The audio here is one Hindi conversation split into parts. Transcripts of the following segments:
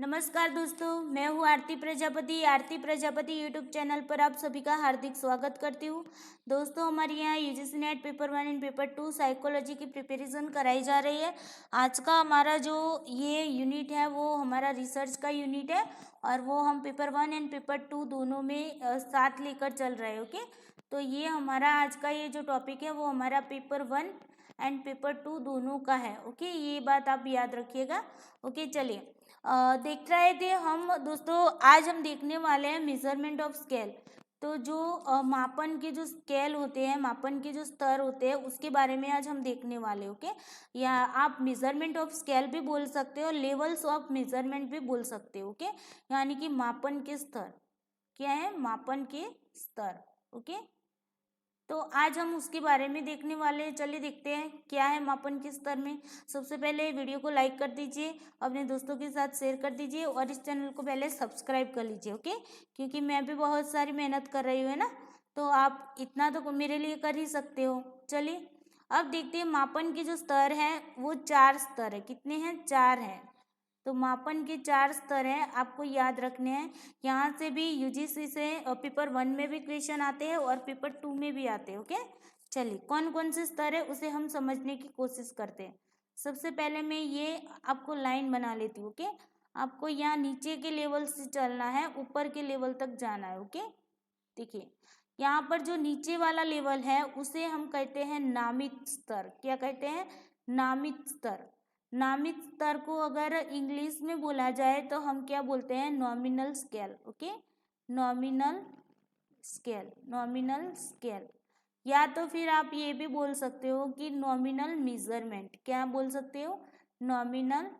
नमस्कार दोस्तों, मैं हूँ आरती प्रजापति यूट्यूब चैनल पर आप सभी का हार्दिक स्वागत करती हूँ। दोस्तों, हमारे यहाँ UGC net paper 1 and paper 2 psychology की प्रिपरेशन कराई जा रही है। आज का हमारा जो ये यूनिट है वो हमारा रिसर्च का यूनिट है और वो हम पेपर 1 एंड पेपर 2 दोनों में साथ लेकर चल रहे हैं। ओके, तो ये हमारा आज का ये जो टॉपिक है वो हमारा पेपर 1 एंड पेपर 2 दोनों का है। ओके, ये बात आप याद रखिएगा। ओके, चलिए देख रहे थे हम दोस्तों। आज हम देखने वाले हैं मेजरमेंट ऑफ स्केल। तो जो मापन के जो स्केल होते हैं, मापन के जो स्तर होते हैं, उसके बारे में आज हम देखने वाले। ओके, या आप मेजरमेंट ऑफ स्केल भी बोल सकते हो, लेवल्स ऑफ मेजरमेंट भी बोल सकते हो। ओके, यानी कि मापन के स्तर क्या है, मापन के स्तर। ओके, तो आज हम उसके बारे में देखने वाले हैं। चलिए देखते हैं क्या है मापन के स्तर में। सबसे पहले वीडियो को लाइक कर दीजिए, अपने दोस्तों के साथ शेयर कर दीजिए और इस चैनल को पहले सब्सक्राइब कर लीजिए। ओके, क्योंकि मैं भी बहुत सारी मेहनत कर रही हूँ, है ना, तो आप इतना तो मेरे लिए कर ही सकते हो। चलिए अब देखते हैं मापन के जो स्तर हैं वो 4 स्तर है। कितने हैं? 4 हैं। तो मापन के 4 स्तर हैं, आपको याद रखने हैं। यहाँ से भी यूजीसी से पेपर 1 में भी क्वेश्चन आते हैं और पेपर 2 में भी आते हैं। ओके, चलिए कौन कौन से स्तर है उसे हम समझने की कोशिश करते हैं। सबसे पहले मैं ये आपको लाइन बना लेती हूँ। ओके, आपको यहाँ नीचे के लेवल से चलना है, ऊपर के लेवल तक जाना है। ओके, देखिए यहाँ पर जो नीचे वाला लेवल है उसे हम कहते हैं नामित स्तर। क्या कहते हैं? नामित स्तर। नामित स्तर को अगर इंग्लिश में बोला जाए तो हम क्या बोलते हैं? Nominal scale. Okay, nominal scale, nominal scale. या तो फिर आप ये भी बोल सकते हो कि नॉमिनल मेजरमेंट। क्या बोल सकते हो? Nominal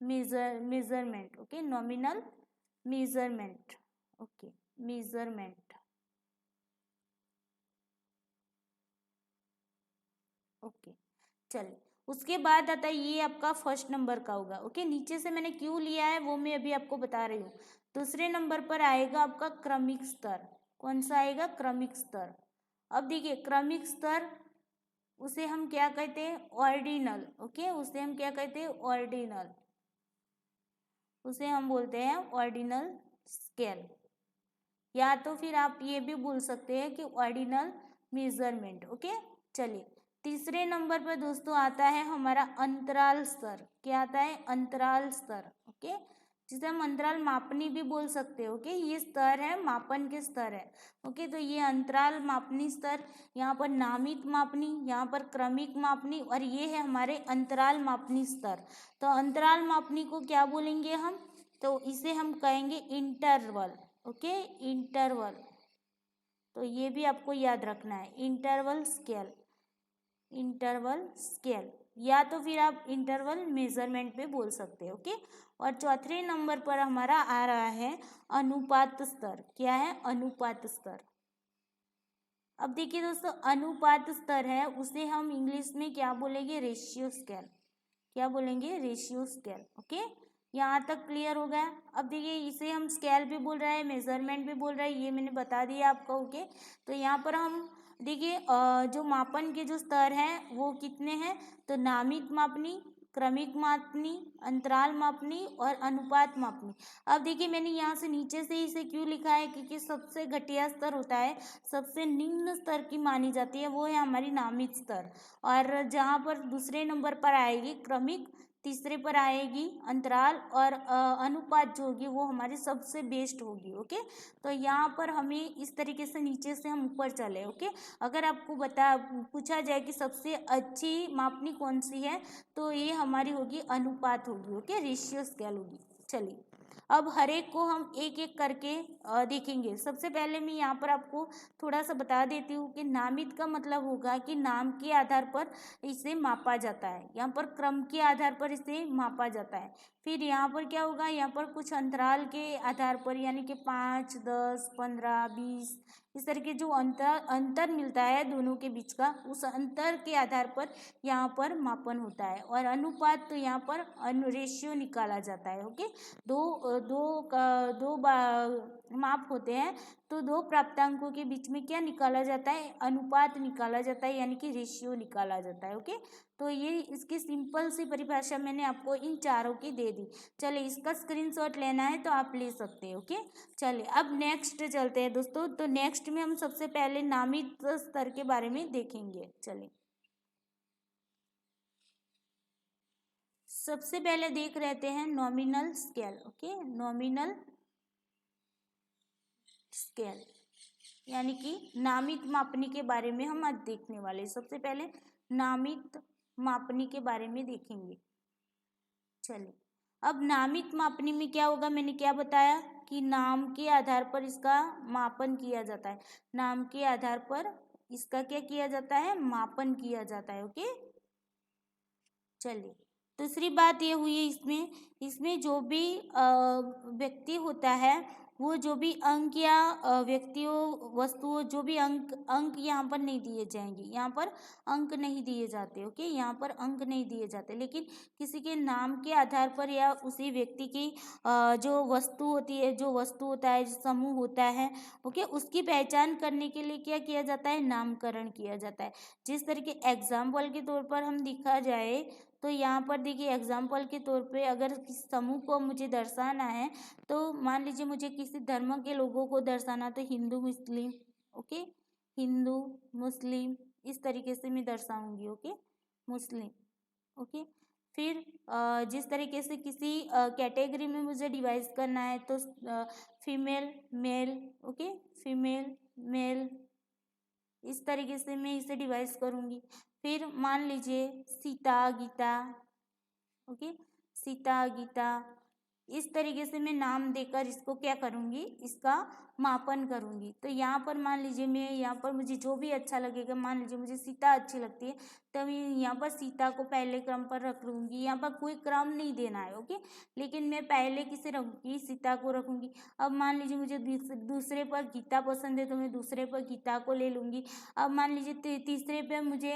measurement. Okay, nominal measurement. Okay, measurement. Okay, चलिए उसके बाद आता है ये आपका फर्स्ट नंबर का होगा। ओके, नीचे से मैंने क्यों लिया है वो मैं अभी आपको बता रही हूँ। दूसरे नंबर पर आएगा आपका क्रमिक स्तर। कौन सा आएगा? क्रमिक स्तर। अब देखिए क्रमिक स्तर उसे हम क्या कहते हैं? ऑर्डिनल। ओके, उसे हम क्या कहते हैं? ऑर्डिनल। उसे हम बोलते हैं ऑर्डिनल स्केल। या तो फिर आप ये भी बोल सकते हैं कि ऑर्डिनल मेजरमेंट। ओके, चलिए तीसरे नंबर पर दोस्तों आता है हमारा अंतराल स्तर। क्या आता है? अंतराल स्तर। ओके, जिसे हम अंतराल मापनी भी बोल सकते हैं। ओके, ये स्तर है, मापन के स्तर है। ओके, तो ये अंतराल मापनी स्तर, यहाँ पर नामित मापनी, यहाँ पर क्रमिक मापनी और ये है हमारे अंतराल मापनी स्तर। तो अंतराल मापनी को क्या बोलेंगे हम? तो इसे हम कहेंगे इंटरवल। Okay, interval. तो ये भी आपको याद रखना है, इंटरवल स्केल। इंटरवल स्केल या तो फिर आप इंटरवल मेजरमेंट पे बोल सकते हो। ओके, और चौथे नंबर पर हमारा आ रहा है अनुपात स्तर। क्या है? अनुपात स्तर। अब देखिए दोस्तों, अनुपात स्तर है उसे हम इंग्लिश में क्या बोलेंगे? Ratio scale. क्या बोलेंगे? Ratio scale. ओके, यहाँ तक क्लियर हो गया। अब देखिए इसे हम स्केल भी बोल रहे हैं, मेजरमेंट भी बोल रहे हैं, ये मैंने बता दिया आपको। ओके, तो यहाँ पर हम देखिए जो मापन के जो स्तर हैं वो कितने हैं? तो नामित मापनी, क्रमिक मापनी, अंतराल मापनी और अनुपात मापनी। अब देखिए मैंने यहाँ से नीचे से इसे क्यों लिखा है? क्योंकि सबसे घटिया स्तर होता है, सबसे निम्न स्तर की मानी जाती है, वो है हमारी नामित स्तर। और जहाँ पर दूसरे नंबर पर आएगी क्रमिक, तीसरे पर आएगी अंतराल और अनुपात जो होगी वो हमारी सबसे बेस्ट होगी। ओके, तो यहाँ पर हमें इस तरीके से नीचे से हम ऊपर चले। ओके, अगर आपको पूछा जाए कि सबसे अच्छी मापनी कौन सी है तो ये हमारी होगी अनुपात होगी। ओके, रेशियो स्केल होगी। चलिए अब हर एक को हम एक एक करके देखेंगे। सबसे पहले मैं यहाँ पर आपको थोड़ा सा बता देती हूँ कि नामित का मतलब होगा कि नाम के आधार पर इसे मापा जाता है, यहाँ पर क्रम के आधार पर इसे मापा जाता है। फिर यहाँ पर क्या होगा? यहाँ पर कुछ अंतराल के आधार पर, यानी कि 5, 10, 15, 20 इस तरह के जो अंतर मिलता है दोनों के बीच का, उस अंतर के आधार पर यहाँ पर मापन होता है। और अनुपात तो यहाँ पर रेशियो निकाला जाता है। ओके, दो दो का दो माप होते हैं, तो दो प्राप्तांकों के बीच में क्या निकाला जाता है, अनुपात निकाला जाता है, यानी कि रेशियो निकाला जाता है। ओके, तो ये इसकी सिंपल सी परिभाषा मैंने आपको इन चारों की दे दी। चलिए, इसका स्क्रीनशॉट लेना है तो आप ले सकते हैं। ओके, चलिए अब नेक्स्ट चलते हैं दोस्तों। तो नेक्स्ट में हम सबसे पहले नामित स्तर के बारे में देखेंगे। चलिए, सबसे पहले देख रहते हैं nominal scale. Okay, nominal scale यानी कि नामित मापनी के बारे में हम आज देखने वाले हैं। सबसे पहले नामित मापनी के बारे में देखेंगे। चलिए, अब नामित मापनी में क्या होगा, मैंने क्या बताया कि नाम के आधार पर इसका मापन किया जाता है। नाम के आधार पर इसका क्या किया जाता है, मापन किया जाता है। ओके, चलिए, दूसरी बात ये हुई इसमें इसमें जो भी व्यक्ति होता है, वो जो भी अंक या व्यक्तियों वस्तुओं जो भी अंक यहाँ पर नहीं दिए जाएंगे, यहाँ पर अंक नहीं दिए जाते। ओके, यहाँ पर अंक नहीं दिए जाते, लेकिन किसी के नाम के आधार पर या उसी व्यक्ति की जो वस्तु होती है, जो वस्तु होता है, जो समूह होता है, ओके, उसकी पहचान करने के लिए क्या किया जाता है, नामकरण किया जाता है। जिस तरीके एग्जाम्पल के तौर पर हम देखा जाए तो यहाँ पर देखिए, एग्जाम्पल के तौर पे अगर किसी समूह को मुझे दर्शाना है, तो मान लीजिए मुझे किसी धर्म के लोगों को दर्शाना, तो हिंदू मुस्लिम, ओके, हिंदू मुस्लिम इस तरीके से मैं दर्शाऊंगी। ओके, मुस्लिम। ओके, फिर जिस तरीके से किसी कैटेगरी में मुझे डिवाइड करना है, तो female male, okay, female male इस तरीके से मैं इसे डिवाइड करूँगी। फिर मान लीजिए सीता गीता, ओके, सीता गीता इस तरीके से मैं नाम देकर इसको क्या करूँगी, इसका मापन करूँगी। तो यहाँ पर मान लीजिए मैं यहाँ पर मुझे जो भी अच्छा लगेगा, मान लीजिए मुझे सीता अच्छी लगती है, तो मैं यहाँ पर सीता को पहले क्रम पर रख लूँगी। यहाँ पर कोई क्रम नहीं देना है। ओके, लेकिन मैं पहले किसे रखूँगी, सीता को रखूँगी। अब मान लीजिए मुझे दूसरे पर गीता पसंद है, तो मैं दूसरे पर गीता को ले लूँगी। अब मान लीजिए तीसरे पे मुझे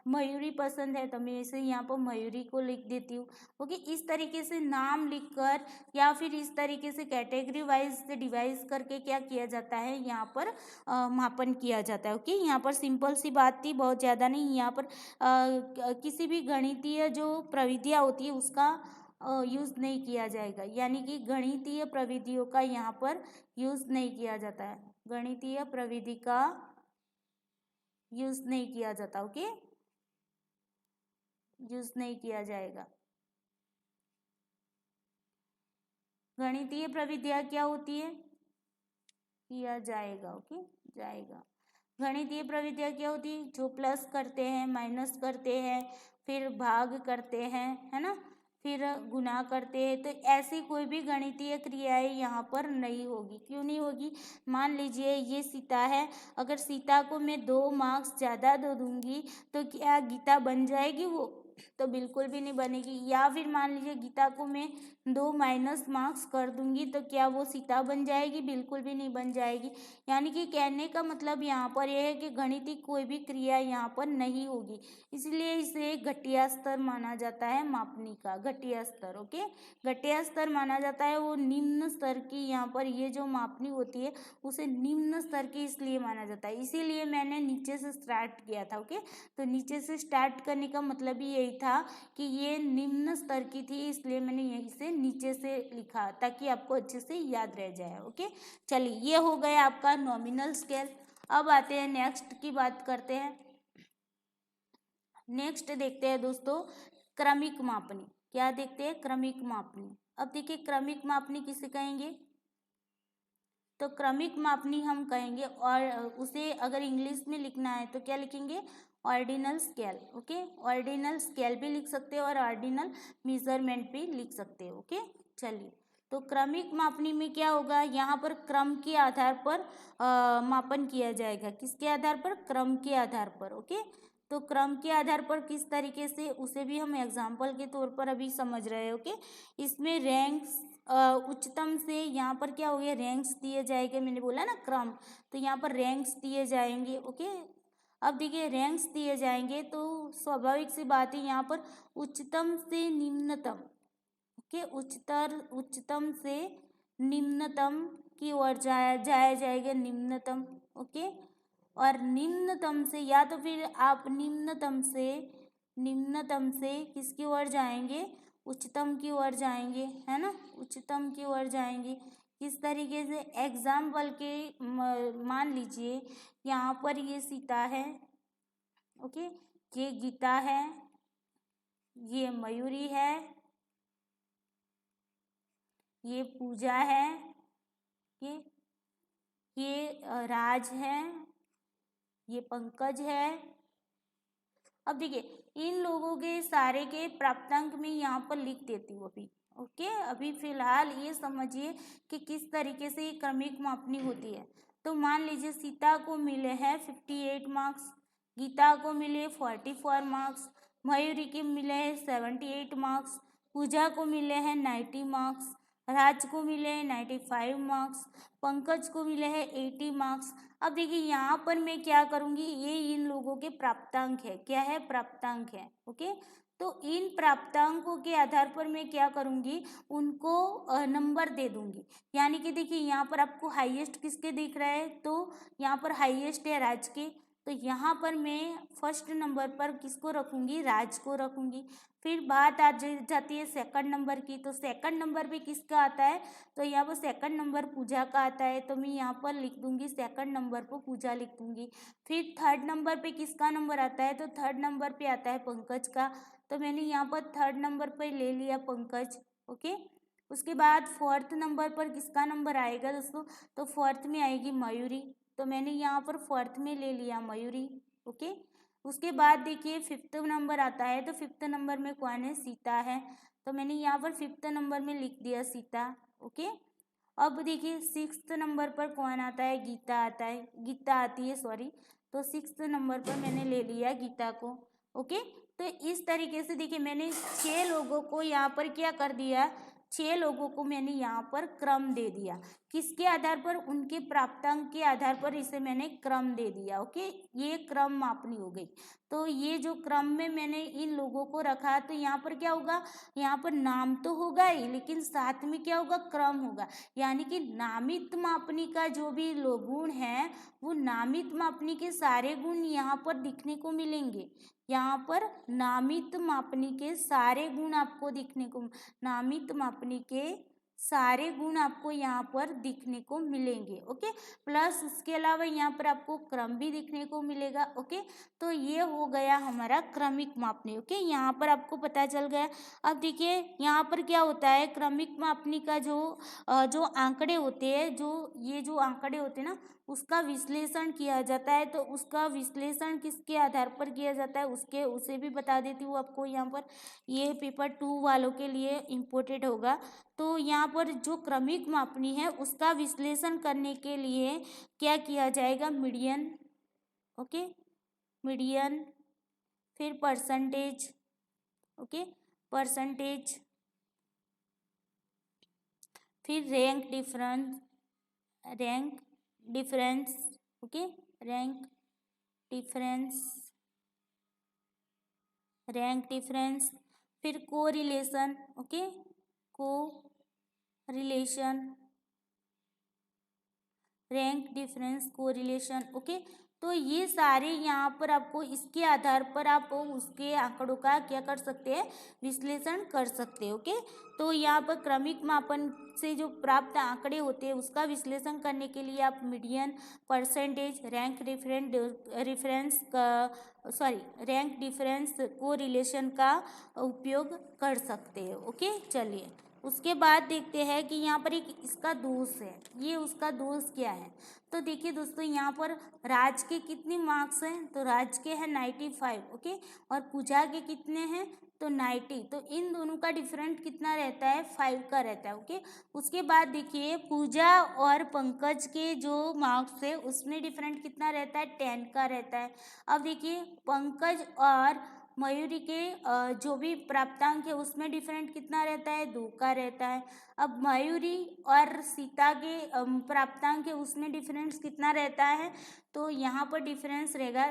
मयूरी पसंद है, तो मैं इसे यहाँ पर मयूरी को लिख देती हूँ। ओके, इस तरीके से नाम लिखकर या फिर इस तरीके से कैटेगरी वाइज से डिवाइड करके क्या किया जाता है, यहाँ पर मापन किया जाता है। ओके, यहाँ पर सिंपल सी बात थी, बहुत ज़्यादा नहीं। यहाँ पर किसी भी गणितीय जो प्रविधियाँ होती है उसका यूज़ नहीं किया जाएगा, यानी कि गणितीय प्रविधियों का यहाँ पर यूज़ नहीं किया जाता है। गणितीय प्रविधि का यूज़ नहीं किया जाता। ओके, यूज़ नहीं किया जाएगा। गणितीय प्रविधियाँ क्या होती है, किया जाएगा। ओके, जाएगा। गणितीय प्रविधियाँ क्या होती है, जो प्लस करते हैं, माइनस करते हैं, फिर भाग करते हैं, है ना, फिर गुना करते हैं। तो ऐसी कोई भी गणितीय क्रियाएं यहाँ पर नहीं होगी। क्यों नहीं होगी, मान लीजिए ये सीता है, अगर सीता को मैं 2 मार्क्स ज़्यादा दे दूँगी तो क्या गीता बन जाएगी वो, तो बिल्कुल भी नहीं बनेगी। या फिर मान लीजिए गीता को मैं 2 माइनस मार्क्स कर दूंगी, तो क्या वो सीता बन जाएगी, बिल्कुल भी नहीं बन जाएगी। यानी कि कहने का मतलब यहाँ पर यह है कि गणितीय कोई भी क्रिया यहाँ पर नहीं होगी, इसलिए इसे घटिया स्तर माना जाता है। मापनी का घटिया स्तर, ओके, घटिया स्तर माना जाता है। वो निम्न स्तर की यहाँ पर ये जो मापनी होती है उसे निम्न स्तर की इसलिए माना जाता है, इसीलिए मैंने नीचे से स्टार्ट किया था। ओके, तो नीचे से स्टार्ट करने का मतलब ही यही था कि ये निम्न स्तर की थी, इसलिए मैंने यहीं से नीचे से लिखा ताकि आपको अच्छे से याद रह जाए। ओके, चलिए, ये हो गया आपका नॉमिनल स्केल। अब आते हैं नेक्स्ट की बात करते हैं। नेक्स्ट देखते हैं दोस्तों क्रमिक मापनी। क्या देखते हैं, क्रमिक मापनी। अब देखिए, क्रमिक मापनी किसे कहेंगे, तो क्रमिक मापनी हम कहेंगे, और उसे अगर इंग्लिश में लिखना है तो क्या लिखेंगे, ordinal scale. Okay, ordinal scale भी लिख सकते हो और ऑर्डिनल मेजरमेंट भी लिख सकते हो। ओके, चलिए, तो क्रमिक मापनी में क्या होगा, यहाँ पर क्रम के आधार पर मापन किया जाएगा। किसके आधार पर, क्रम के आधार पर। ओके, तो क्रम के आधार पर किस तरीके से, उसे भी हम एग्जाम्पल के तौर पर अभी समझ रहे हैं। ओके, इसमें रैंक्स उच्चतम से यहाँ पर क्या हो गया, रैंक्स दिए जाएंगे। मैंने बोला ना क्रम, तो यहाँ पर रैंक्स दिए जाएंगे। ओके, अब देखिए रैंक्स दिए जाएंगे तो स्वाभाविक सी बात है, यहाँ पर उच्चतम से निम्नतम, ओके, उच्चतम से निम्नतम की ओर जाया जाएगा, निम्नतम। ओके, और निम्नतम से या तो फिर आप निम्नतम से किसकी ओर जाएंगे, उच्चतम की ओर जाएंगे, है ना, उच्चतम की ओर जाएंगे। किस तरीके से, एग्जाम्पल के मान लीजिए यहाँ पर ये सीता है, ओके, ये गीता है, ये मयूरी है, ये पूजा है, ये राज है, ये पंकज है। अब देखिए इन लोगों के सारे के प्राप्तांक में यहाँ पर लिख देती हूँ अभी। ओके, अभी फिलहाल ये समझिए कि किस तरीके से ये क्रमिक मापनी होती है। तो मान लीजिए सीता को मिले हैं 58 मार्क्स, गीता को मिले 44 मार्क्स, मयूरी के मिले हैं 78 मार्क्स, पूजा को मिले हैं 90 मार्क्स, राज को मिले हैं 95 मार्क्स, पंकज को मिले हैं 80 मार्क्स। अब देखिए यहाँ पर मैं क्या करूँगी, ये इन लोगों के प्राप्तांक है, क्या है, प्राप्तांक है। ओके, तो इन प्राप्तांकों के आधार पर मैं क्या करूँगी, उनको नंबर दे दूँगी। यानी कि देखिए यहाँ पर आपको हाईएस्ट किसके दिख रहा है, तो यहाँ पर हाईएस्ट है राज के, तो यहाँ पर मैं फर्स्ट नंबर पर किसको रखूँगी, राज को रखूँगी। फिर बात आ जाती है सेकंड नंबर की, तो सेकंड नंबर पे किसका आता है, तो यहाँ पर सेकंड नंबर पूजा का आता है, तो मैं यहाँ पर लिख दूंगी सेकंड नंबर पर पूजा लिख दूंगी। फिर थर्ड नंबर पे किसका नंबर आता है, तो थर्ड नंबर पे आता है पंकज का, तो मैंने यहाँ पर थर्ड नंबर पर ले लिया पंकज। ओके, उसके बाद फोर्थ नंबर पर किसका नंबर आएगा दोस्तों, तो फोर्थ में आएगी मयूरी, तो मैंने यहाँ पर फोर्थ में ले लिया मयूरी। ओके, उसके बाद देखिए फिफ्थ नंबर आता है, तो फिफ्थ नंबर में कौन है, सीता है, तो मैंने यहाँ पर फिफ्थ नंबर में लिख दिया सीता। ओके, अब देखिए सिक्स्थ नंबर पर कौन आता है, गीता आता है, गीता आती है सॉरी, तो सिक्स्थ नंबर पर मैंने ले लिया गीता को। ओके, तो इस तरीके से देखिए मैंने 6 लोगों को यहाँ पर क्या कर दिया, 6 लोगों को मैंने यहाँ पर क्रम दे दिया। किसके आधार पर, उनके प्राप्तांक के आधार पर इसे मैंने क्रम दे दिया। ओके, ये क्रम मापनी हो गई। तो ये जो क्रम में मैंने इन लोगों को रखा, तो यहाँ पर क्या होगा, यहाँ पर नाम तो होगा ही, लेकिन साथ में क्या होगा, क्रम होगा। यानी कि नामित मापनी का जो भी गुण है, वो नामित मापनी के सारे गुण यहाँ पर दिखने को मिलेंगे। यहाँ पर नामित मापनी के सारे गुण आपको दिखने को, नामित मापनी के सारे गुण आपको यहाँ पर दिखने को मिलेंगे। ओके, प्लस उसके अलावा यहाँ पर आपको क्रम भी दिखने को मिलेगा। ओके, तो ये हो गया हमारा क्रमिक मापनी। ओके, यहाँ पर आपको पता चल गया। अब देखिए यहाँ पर क्या होता है, क्रमिक मापनी का जो आंकड़े होते हैं, जो आंकड़े होते हैं ना, उसका विश्लेषण किया जाता है। तो उसका विश्लेषण किसके आधार पर किया जाता है, उसे भी बता देती हूँ आपको। यहाँ पर ये पेपर 2 वालों के लिए इम्पोर्टेंट होगा। तो यहाँ पर जो क्रमिक मापनी है उसका विश्लेषण करने के लिए क्या किया जाएगा, मीडियन। ओके, मीडियन, फिर परसेंटेज। ओके, परसेंटेज, फिर rank difference. Okay, rank difference, फिर correlation. Okay, correlation, rank difference, correlation. Okay, तो ये सारे यहाँ पर आपको इसके आधार पर आप उसके आंकड़ों का क्या कर सकते हैं, विश्लेषण कर सकते हैं। ओके, तो यहाँ पर क्रमिक मापन से जो प्राप्त आंकड़े होते हैं उसका विश्लेषण करने के लिए आप median, percentage, rank difference, correlation का उपयोग कर सकते हैं। ओके, चलिए उसके बाद देखते हैं कि यहाँ पर एक इसका दोष है, ये उसका दोष क्या है। तो देखिए दोस्तों यहाँ पर राज के कितने मार्क्स हैं, तो राज के हैं 95। ओके, और पूजा के कितने हैं, तो 90। तो इन दोनों का डिफरेंट कितना रहता है, 5 का रहता है। ओके, उसके बाद देखिए पूजा और पंकज के जो मार्क्स है उसमें डिफरेंट कितना रहता है, 10 का रहता है। अब देखिए पंकज और मयूरी के जो भी प्राप्तांक है उसमें डिफरेंट कितना रहता है, 2 का रहता है। अब मयूरी और सीता के प्राप्तांक है उसमें डिफरेंस कितना रहता है, तो यहाँ पर डिफरेंस रहेगा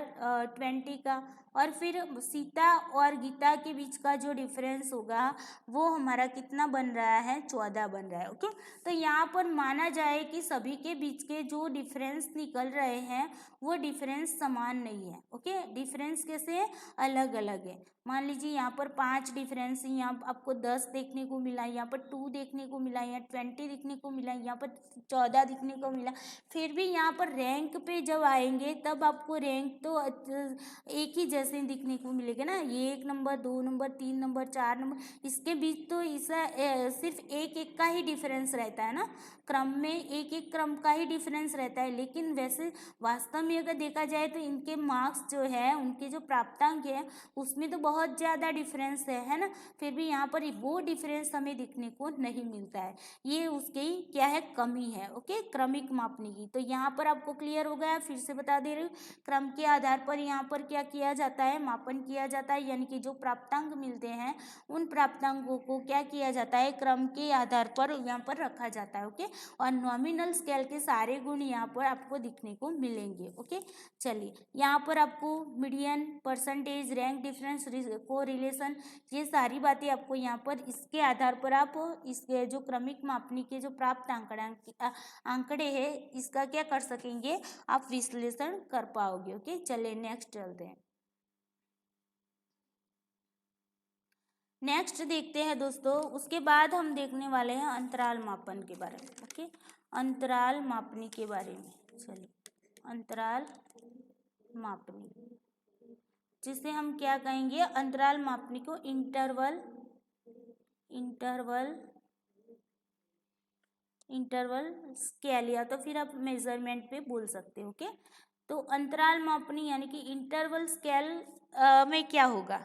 20 का। और फिर सीता और गीता के बीच का जो डिफरेंस होगा वो हमारा कितना बन रहा है, 14 बन रहा है। ओके, तो यहाँ पर माना जाए कि सभी के बीच के जो डिफरेंस निकल रहे हैं वो डिफरेंस समान नहीं है। ओके, डिफरेंस कैसे है, अलग अलग है। मान लीजिए यहाँ पर 5 डिफरेंस है, यहाँ आपको 10 देखने को मिला, यहाँ पर 2 देखने को मिला, यहाँ 20 देखने को मिला, यहाँ पर 14 देखने को मिला। फिर भी यहाँ पर रैंक पे जब आएंगे तब आपको रैंक तो एक ही जैसे दिखने को मिलेगा ना। ये 1 नंबर, 2 नंबर, 3 नंबर, 4 नंबर, इसके बीच तो इसका सिर्फ एक एक का ही डिफरेंस रहता है ना। क्रम में एक एक क्रम का ही डिफरेंस रहता है, लेकिन वैसे वास्तव में अगर देखा जाए तो इनके मार्क्स जो है, उनके जो प्राप्तांक है, उसमें तो बहुत ज़्यादा डिफरेंस है ना। फिर भी यहाँ पर वो डिफरेंस हमें दिखने को नहीं मिलता है, ये उसकी क्या है, कमी है। ओके, क्रमिक मापनी की। तो यहाँ पर आपको क्लियर हो गया, फिर से बता दे रही हूँ। क्रम के आधार पर यहाँ पर क्या किया जाता है, मापन किया जाता है, यानी कि जो प्राप्तांक मिलते हैं उन प्राप्तांकों को क्या किया जाता है, क्रम के आधार पर यहाँ पर रखा जाता है। ओके, और नॉमिनल स्केल के सारे गुण यहाँ पर आपको दिखने को मिलेंगे। ओके, चलिए यहाँ पर आपको मीडियन, परसेंटेज, रैंक डिफरेंस, को रिलेशन, ये सारी बातें आपको यहाँ पर इसके आधार पर आप इसके जो क्रमिक मापनी के जो प्राप्त आंकड़े हैं इसका क्या कर सकेंगे, आप विश्लेषण कर पाओगे। ओके, चलिए नेक्स्ट चलते हैं। नेक्स्ट देखते हैं दोस्तों, उसके बाद हम देखने वाले हैं अंतराल मापन के बारे में। ओके, अंतराल मापनी के बारे में। चलिए, अंतराल मापनी, जिसे हम क्या कहेंगे, अंतराल मापनी को इंटरवल स्केल या तो फिर आप मेजरमेंट पे बोल सकते हो। ओके, तो अंतराल मापनी यानी कि इंटरवल स्केल में क्या होगा,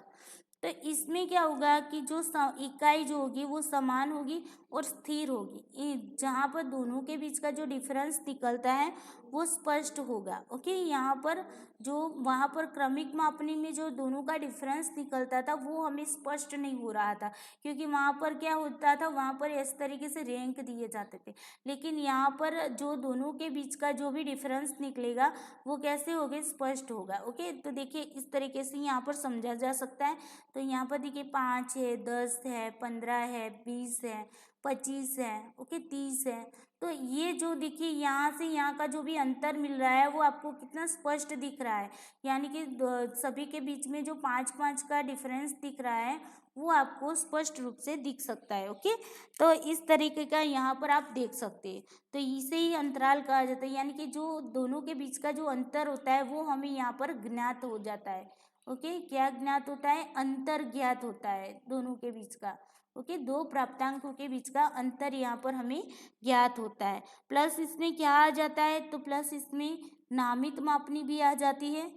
तो इसमें क्या होगा कि जो इकाई जो होगी वो समान होगी और स्थिर होगी। जहाँ पर दोनों के बीच का जो डिफरेंस निकलता है वो स्पष्ट होगा। ओके, यहाँ पर जो वहाँ पर क्रमिक मापनी में जो दोनों का डिफरेंस निकलता था वो हमें स्पष्ट नहीं हो रहा था, क्योंकि वहाँ पर क्या होता था, वहाँ पर इस तरीके से रैंक दिए जाते थे। लेकिन यहाँ पर जो दोनों के बीच का जो भी डिफरेंस निकलेगा वो कैसे होगा, स्पष्ट होगा। ओके, तो देखिए इस तरीके से यहाँ पर समझा जा सकता है। तो यहाँ पर देखिए 5 है, 10 है, 15 है, 20 है, 25 है, ओके, 30 है। तो ये जो देखिए यहाँ से यहाँ का जो भी अंतर मिल रहा है वो आपको कितना स्पष्ट दिख रहा है, यानी कि सभी के बीच में जो 5-5 का डिफरेंस दिख रहा है वो आपको स्पष्ट रूप से दिख सकता है। ओके, तो इस तरीके का यहाँ पर आप देख सकते हैं। तो इसे ही अंतराल कहा जाता है, यानी कि जो दोनों के बीच का जो अंतर होता है वो हमें यहाँ पर ज्ञात हो जाता है। ओके, क्या ज्ञात होता है, अंतर ज्ञात होता है दोनों के बीच का। ओके, दो प्राप्तांकों के बीच का अंतर यहाँ पर हमें ज्ञात होता है। प्लस इसमें क्या आ जाता है, तो प्लस इसमें नामित मापनी भी आ जाती है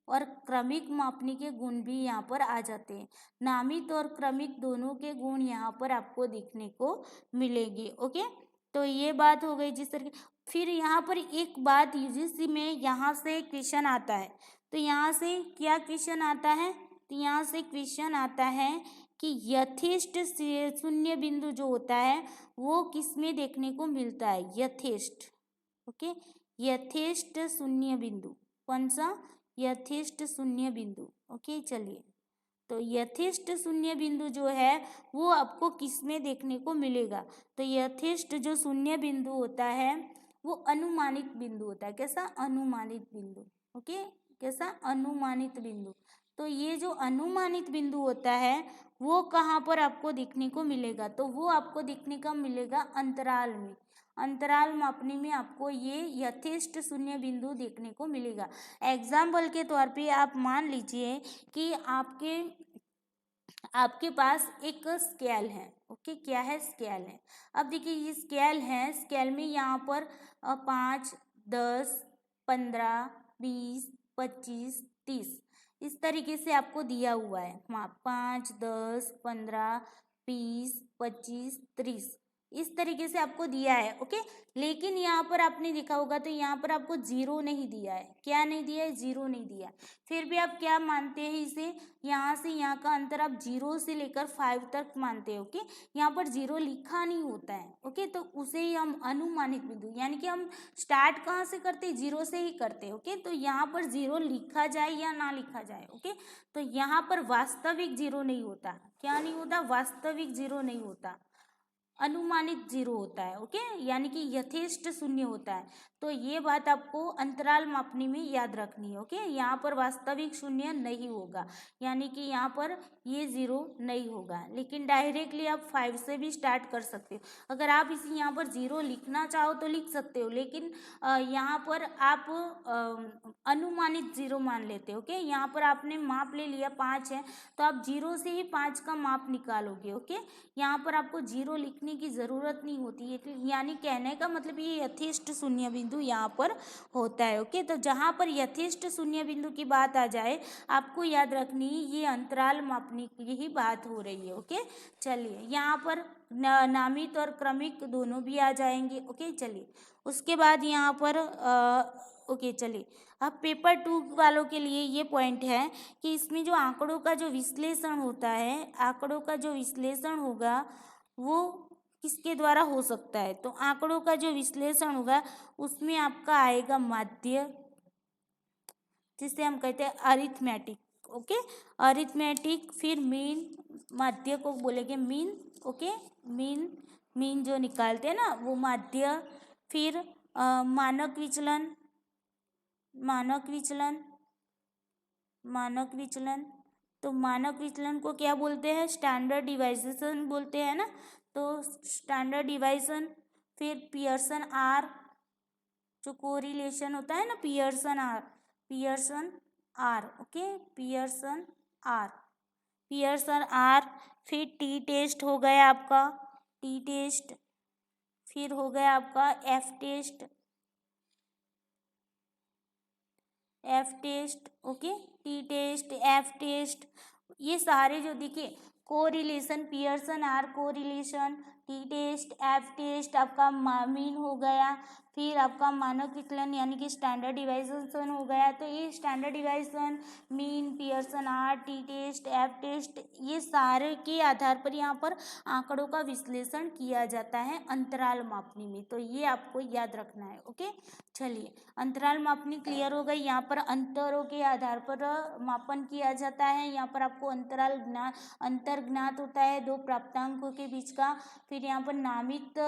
और क्रमिक मापनी के गुण भी यहाँ पर आ जाते हैं। नामित और क्रमिक दोनों के गुण यहाँ पर आपको दिखने को मिलेंगे। ओके, तो ये बात हो गई जिस तरह। फिर यहाँ पर एक बात यूजीसी में यहाँ से क्वेश्चन आता है, तो यहाँ से क्या क्वेश्चन आता है, तो यहाँ से क्वेश्चन आता है कि यथेष्ट शून्य बिंदु जो होता है वो किस में देखने को मिलता है, यथेष्ट। ओके, यथेष्ट शून्य बिंदु, कौन सा, यथेष्ट शून्य बिंदु। ओके, चलिए, तो यथेष्ट शून्य बिंदु जो है वो आपको किस में देखने को मिलेगा, तो यथेष्ट जो शून्य बिंदु होता है वो अनुमानित बिंदु होता है। कैसा, अनुमानित बिंदु। ओके, कैसा, अनुमानित बिंदु। तो ये जो अनुमानित बिंदु होता है वो कहाँ पर आपको दिखने को मिलेगा, तो वो आपको दिखने का मिलेगा अंतराल में। अंतराल मापनी में आपको ये यथेष्ट शून्य बिंदु देखने को मिलेगा। एग्जाम्पल के तौर पे आप मान लीजिए कि आपके पास एक स्केल है। ओके, क्या है, स्केल है। अब देखिए ये स्केल है, स्केल में यहाँ पर 5, 10, 15, 20, 25, 30 इस तरीके से आपको दिया हुआ है। 5, 10, 15, 20, 25, 30 इस तरीके से आपको दिया है। ओके, लेकिन यहाँ पर आपने देखा होगा तो यहाँ पर आपको जीरो नहीं दिया है। क्या नहीं दिया है? जीरो नहीं दिया है। फिर भी आप क्या मानते हैं इसे? यहाँ से यहाँ का अंतर आप जीरो से लेकर 5 तक मानते हैं। ओके, यहाँ पर जीरो लिखा नहीं होता है। ओके, तो उसे ही हम अनुमानित बिंदु, यानी कि हम स्टार्ट कहाँ से करते हैं? जीरो से ही करते हैं। ओके, तो यहाँ पर जीरो लिखा जाए या ना लिखा जाए। ओके, तो यहाँ पर वास्तविक जीरो नहीं होता। क्या नहीं होता? वास्तविक जीरो नहीं होता, अनुमानित जीरो होता है। ओके, यानी कि यथेष्ट शून्य होता है। तो ये बात आपको अंतराल मापनी में याद रखनी है। ओके, यहाँ पर वास्तविक शून्य नहीं होगा, यानी कि यहाँ पर ये जीरो नहीं होगा। लेकिन डायरेक्टली आप 5 से भी स्टार्ट कर सकते हो। अगर आप इसे यहाँ पर जीरो लिखना चाहो तो लिख सकते हो, लेकिन यहाँ पर आप अनुमानित जीरो मान लेते हो। ओके, यहाँ पर आपने माप ले लिया 5 है, तो आप जीरो से ही 5 का माप निकालोगे। ओके, यहाँ पर आपको जीरो लिखने की ज़रूरत नहीं होती है, यानी कहने का मतलब ये यथेष्ट शून्य बिंदु यहाँ पर होता है। ओके, तो जहाँ पर यथेष्ट शून्य बिंदु की बात आ जाए, आपको याद रखनी ये अंतराल मापने की ही बात हो रही है। ओके, चलिए यहाँ पर नामित और क्रमिक दोनों भी आ जाएंगे। ओके, चलिए उसके बाद यहाँ पर ओके, चलिए अब पेपर 2 वालों के लिए ये पॉइंट है कि इसमें जो आंकड़ों का जो विश्लेषण होता है, आंकड़ों का जो विश्लेषण होगा वो किसके द्वारा हो सकता है? तो आंकड़ों का जो विश्लेषण होगा उसमें आपका आएगा माध्य, जिसे हम कहते हैं अरिथमेटिक। ओके, अरिथमेटिक, फिर मीन, माध्य को बोलेंगे मीन। ओके, मीन, मीन जो निकालते हैं ना वो माध्य, फिर मानक विचलन, मानक विचलन, मानक विचलन। तो मानक विचलन को क्या बोलते हैं? स्टैंडर्ड डिवाइजेशन बोलते हैं ना, तो स्टैंडर्ड डिवाइजेशन। फिर पियर्सन आर, जो कोरिलेशन होता है ना, Pearson R, Pearson R. Okay, Pearson R, Pearson R. फिर टी टेस्ट हो गया आपका, टी टेस्ट। फिर हो गया आपका F test, F test. Okay, T test, F test, ये सारे जो देखिए correlation, Pearson R correlation, T test, F test, आपका मीन हो गया, फिर आपका मानक विचलन यानी कि स्टैंडर्ड डिवाइजेशन हो गया। तो ये standard deviation, mean, Pearson r, t test, F test, ये सारे के आधार पर यहाँ पर आंकड़ों का विश्लेषण किया जाता है अंतराल मापनी में। तो ये आपको याद रखना है। ओके, चलिए अंतराल मापनी क्लियर हो गई। यहाँ पर अंतरों के आधार पर मापन किया जाता है। यहाँ पर आपको अंतराल अंतर ज्ञात होता है दो प्राप्तांकों के बीच का। फिर यहाँ पर नामित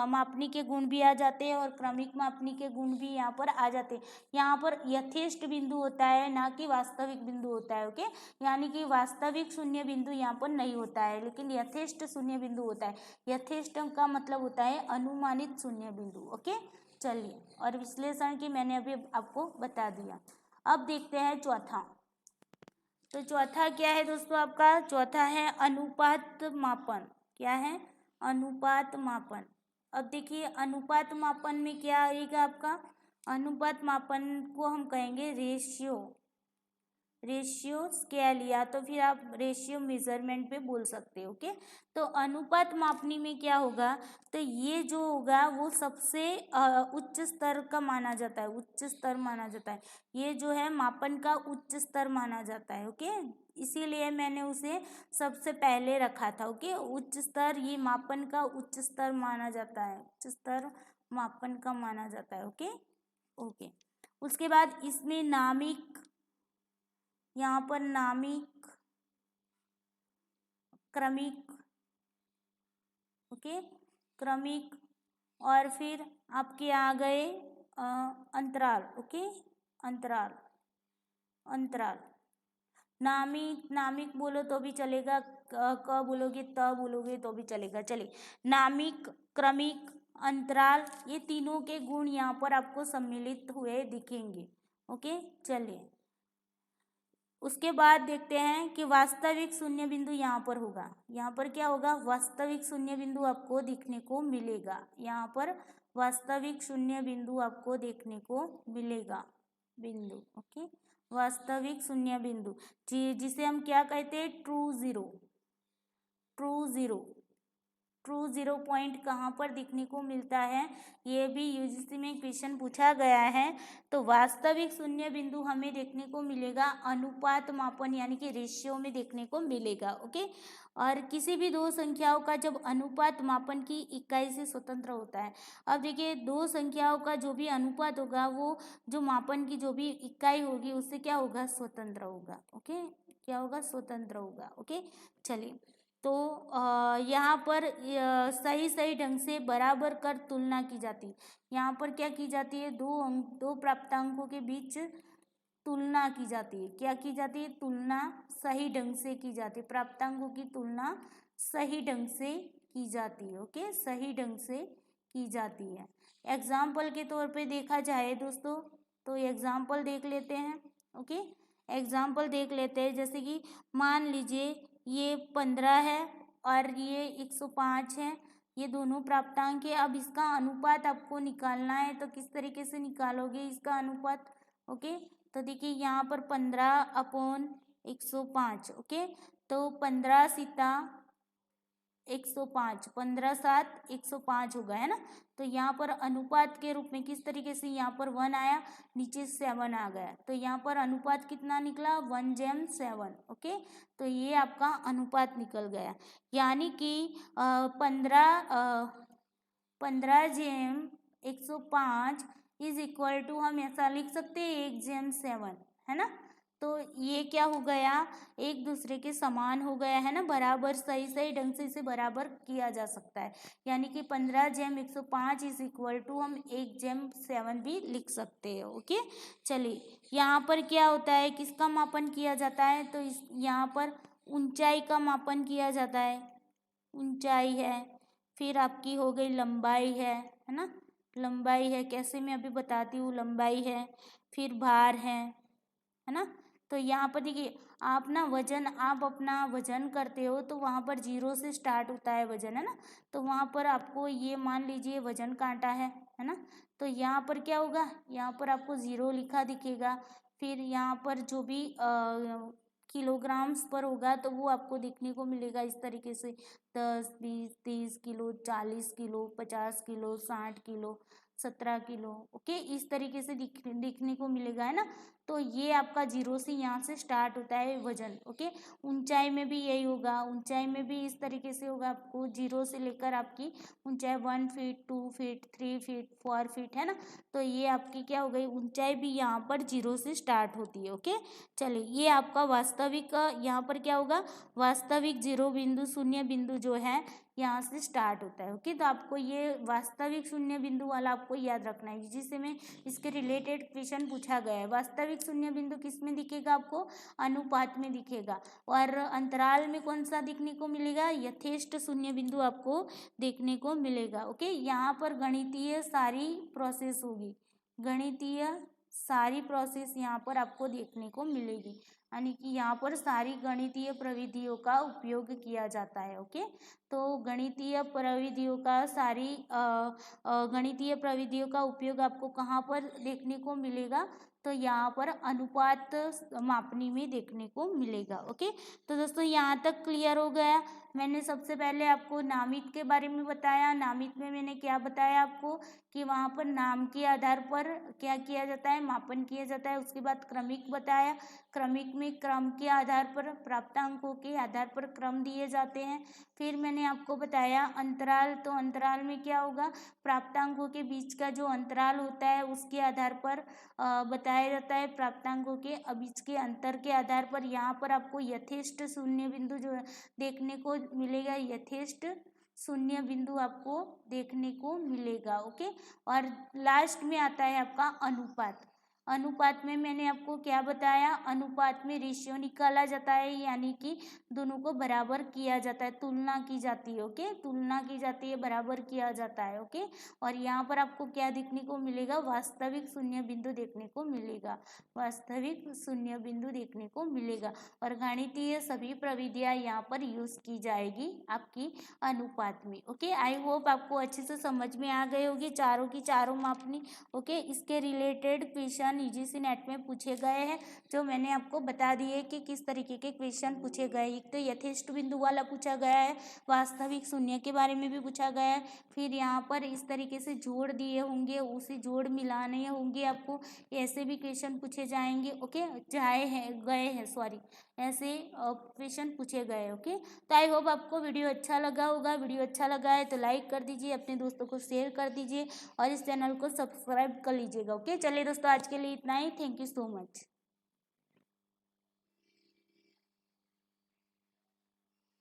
मापनी के गुण भी आ जाते हैं और क्रमिक मापनी के गुण भी यहाँ पर आ जाते हैं। यहाँ पर यथेष्ट बिंदु होता है, ना कि वास्तविक बिंदु होता है। ओके, यानी कि वास्तविक शून्य बिंदु यहाँ पर नहीं होता है, लेकिन यथेष्ट शून्य बिंदु होता है। यथेष्ट का मतलब होता है अनुमानित शून्य बिंदु। ओके, चलिए, और विश्लेषण की मैंने अभी आपको बता दिया। अब देखते हैं चौथा। तो चौथा क्या है दोस्तों? आपका चौथा है अनुपात मापन। क्या है? अनुपात मापन। अब देखिए अनुपात मापन में क्या आएगा आपका? अनुपात मापन को हम कहेंगे रेशियो, रेशियो स्केल, या तो फिर आप रेशियो मेजरमेंट पे बोल सकते हो। ओके, तो अनुपात मापनी में क्या होगा? तो ये जो होगा वो सबसे उच्च स्तर का माना जाता है, उच्च स्तर माना जाता है। ये जो है मापन का उच्च स्तर माना जाता है। ओके, इसीलिए मैंने उसे सबसे पहले रखा था। ओके, उच्च स्तर, ये मापन का उच्च स्तर माना जाता है, उच्च स्तर मापन का माना जाता है। ओके, ओके, उसके बाद इसमें नामिक, यहाँ पर नामिक, क्रमिक। ओके, क्रमिक, और फिर आपके आ गए अंतराल। ओके, अंतराल, अंतराल। नामिक, नामिक बोलो तो भी चलेगा, क बोलोगे, त बोलोगे तो भी चलेगा। चलिए, नामिक, क्रमिक, अंतराल, ये तीनों के गुण यहाँ पर आपको सम्मिलित हुए दिखेंगे। ओके, चलिए उसके बाद देखते हैं कि वास्तविक शून्य बिंदु यहाँ पर होगा। यहाँ पर क्या होगा? वास्तविक शून्य बिंदु आपको दिखने को मिलेगा। यहाँ पर वास्तविक शून्य बिंदु आपको देखने को मिलेगा, बिंदु। ओके, वास्तविक शून्य बिंदु, जिसे हम क्या कहते हैं? True zero, true zero. True zero point कहाँ पर दिखने को मिलता है, ये भी यूजीसी में क्वेश्चन पूछा गया है। तो वास्तविक शून्य बिंदु हमें देखने को मिलेगा अनुपात मापन यानी कि रेशियो में देखने को मिलेगा। ओके, और किसी भी दो संख्याओं का जब अनुपात मापन की इकाई से स्वतंत्र होता है। अब देखिए, दो संख्याओं का जो भी अनुपात होगा वो जो मापन की जो भी इकाई होगी उससे क्या होगा, स्वतंत्र होगा। ओके, क्या होगा, स्वतंत्र होगा। ओके, चलिए, तो यहाँ पर सही सही ढंग से बराबर कर तुलना की जाती है। यहाँ पर क्या की जाती है, दो प्राप्तांकों के बीच तुलना की जाती है। क्या की जाती है, तुलना सही ढंग से की जाती है। प्राप्तांकों की तुलना सही ढंग से की जाती है। ओके, सही ढंग से की जाती है। एग्जाम्पल के तौर पे देखा जाए दोस्तों, तो एग्जाम्पल देख लेते हैं। ओके, एग्जाम्पल देख लेते हैं। जैसे कि मान लीजिए ये 15 है और ये 105 है, ये दोनों प्राप्तांक है। अब इसका अनुपात आपको निकालना है, तो किस तरीके से निकालोगे इसका अनुपात। ओके, तो देखिए यहाँ पर 15/105। ओके, तो 15 सीता 105, 15 7 105 होगा, है ना। तो यहाँ पर अनुपात के रूप में किस तरीके से, यहाँ पर 1 आया, नीचे 7 आ गया, तो यहाँ पर अनुपात कितना निकला, 1/7। ओके, तो ये आपका अनुपात निकल गया। यानी कि 15/105 इज इक्वल टू, हम ऐसा लिख सकते हैं 1/7, है ना। तो ये क्या हो गया, एक दूसरे के समान हो गया, है ना, बराबर, सही सही ढंग से इसे बराबर किया जा सकता है। यानी कि 15/105 इज इक्वल टू हम 1/7 भी लिख सकते हैं। ओके, चलिए, यहाँ पर क्या होता है, किसका मापन किया जाता है, तो यहाँ पर ऊंचाई का मापन किया जाता है। ऊंचाई है, फिर आपकी हो गई लंबाई है ना, लंबाई है, कैसे मैं अभी बताती हूँ, लंबाई है, फिर भार है ना। तो यहाँ पर देखिए, आप अपना वजन करते हो तो वहाँ पर 0 से स्टार्ट होता है वजन, है ना। तो वहाँ पर आपको ये मान लीजिए वजन कांटा है ना। तो यहाँ पर क्या होगा, यहाँ पर आपको 0 लिखा दिखेगा। फिर यहाँ पर जो भी किलोग्राम्स पर होगा तो वो आपको देखने को मिलेगा इस तरीके से, 10 20 30 kilo, 40 kilo, 50 kilo, 60 kilo, 17 kilo. Okay, इस तरीके से दिखने को मिलेगा, है ना। तो ये आपका 0 से यहाँ से स्टार्ट होता है वजन। ओके, ऊंचाई में भी यही होगा, ऊंचाई में भी इस तरीके से होगा, आपको 0 से लेकर आपकी ऊंचाई 1 फीट, 2 फीट, 3 फीट, 4 फीट, है ना। तो ये आपकी क्या हो गई, ऊंचाई भी यहाँ पर 0 से स्टार्ट होती है। ओके, चलिए, ये आपका वास्तविक, यहाँ पर क्या होगा, वास्तविक 0 बिंदु, शून्य बिंदु जो है यहाँ से स्टार्ट होता है। ओके, तो आपको ये वास्तविक शून्य बिंदु वाला आपको याद रखना है, जिससे में इसके रिलेटेड क्वेश्चन पूछा गया है। वास्तविक शून्य बिंदु किस में दिखेगा, आपको अनुपात में दिखेगा। और अंतराल में कौन सा दिखने को मिलेगा, यथेष्ट शून्य बिंदु आपको देखने को मिलेगा। ओके, यहाँ पर गणितीय सारी प्रोसेस होगी, गणितीय सारी प्रोसेस यहाँ पर आपको देखने को मिलेगी, यानी कि यहाँ पर सारी गणितीय प्रविधियों का उपयोग किया जाता है। ओके, तो गणितीय प्रविधियों का गणितीय प्रविधियों का उपयोग आपको कहाँ पर देखने को मिलेगा, तो यहाँ पर अनुपात मापनी में देखने को मिलेगा। ओके, तो दोस्तों यहाँ तक क्लियर हो गया। मैंने सबसे पहले आपको नामित के बारे में बताया। नामित में मैंने क्या बताया आपको, कि वहाँ पर नाम के आधार पर क्या किया जाता है, मापन किया जाता है। उसके बाद क्रमिक बताया, क्रमिक में क्रम के आधार पर, प्राप्तांकों के आधार पर क्रम दिए जाते हैं। फिर मैंने आपको बताया अंतराल, तो अंतराल में क्या होगा, प्राप्तांकों के बीच का जो अंतराल होता है उसके आधार पर बताया जाता है, प्राप्तांकों के बीच के अंतर के आधार पर। यहाँ पर आपको यथेष्ट शून्य बिंदु जो देखने को मिलेगा, यथेष्ट शून्य बिंदु आपको देखने को मिलेगा। ओके, और लास्ट में आता है आपका अनुपात। अनुपात में मैंने आपको क्या बताया, अनुपात में रेशियो निकाला जाता है, यानी कि दोनों को बराबर किया जाता है, तुलना की जाती है। ओके, तुलना की जाती है, बराबर किया जाता है। ओके, और यहाँ पर आपको क्या देखने को मिलेगा, वास्तविक शून्य बिंदु देखने को मिलेगा, वास्तविक शून्य बिंदु देखने को मिलेगा। और गणितीय सभी प्रविधियाँ यहाँ पर यूज की जाएगी आपकी अनुपात में। ओके, आई होप आपको अच्छे से समझ में आ गए होगी चारों की चारों मापनी। ओके, इसके related question question UGC net में पूछे गए हैं, जो मैंने आपको बता दिए कि किस तरीके के क्वेश्चन पूछे गए। एक तो यथेष्ट बिंदु वाला पूछा गया है, वास्तविक शून्य के बारे में भी पूछा गया है, फिर यहाँ पर इस तरीके से जोड़ दिए होंगे, उसे जोड़ मिलाने होंगे आपको, ऐसे भी क्वेश्चन पूछे जाएंगे। ओके, गए हैं सॉरी, ऐसे क्वेश्चन पूछे गए। ओके, तो आई होप आपको वीडियो अच्छा लगा होगा। वीडियो अच्छा लगा है तो लाइक कर दीजिए, अपने दोस्तों को शेयर कर दीजिए और इस चैनल को सब्सक्राइब कर लीजिएगा। ओके, चलिए दोस्तों, आज के लिए इतना ही। Thank you so much.